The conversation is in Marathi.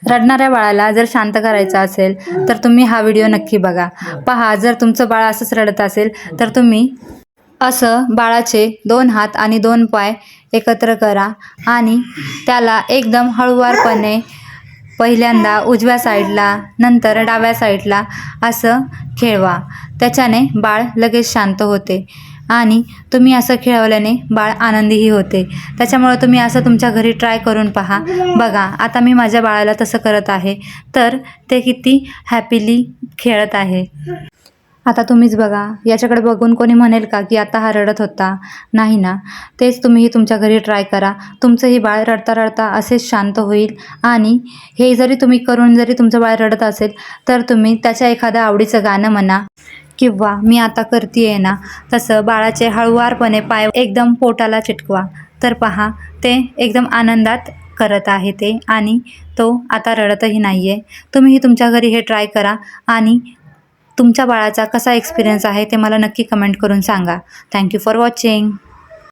रडणाऱ्या बाळाला जर शांत करायचं असेल तर तुम्ही हा व्हिडिओ नक्की बघा. पहा, जर तुमचं बाळ असंच रडत असेल तर तुम्ही असं बाळाचे 2 हात आणि 2 पाय एकत्र करा आणि त्याला एकदम हळूवारपणे पहिल्यांदा उजव्या साईडला, नंतर डाव्या साईडला असं खेळवा. त्याच्याने बाळ लगेच शांत होते आणि तुम्ही असं खेळवल्याने बाळ आनंदीही होते. त्याच्यामुळे तुम्ही असं तुमच्या घरी ट्राय करून पहा. बघा, आता मी माझ्या बाळाला तसं करत आहे तर ते किती हॅपीली खेळत आहे. आता तुम्हीच बघा, याच्याकडे बघून कोणी म्हणेल का की आता हा रडत होता? नाही ना. तेच तुम्हीही तुमच्या घरी ट्राय करा. तुमचंही बाळ रडता रडता असेच शांत होईल. आणि हे जरी तुम्ही करून जरी तुमचं बाळ रडत असेल तर तुम्ही त्याच्या एखाद्या आवडीचं गाणं म्हणा किंवा मी आता करतीये ना तसं बाळाचे हळुवारपणे पाय एकदम पोटाला चिटकवा. तर पहा, ते एकदम आनंदात करत आहे ते आणि तो आता रडतही नाही आहे. तुम्हीही तुमच्या घरी हे ट्राय करा आणि तुमच्या बाळाचा कसा एक्सपिरियन्स आहे ते मला नक्की कमेंट करून सांगा. Thank you for watching.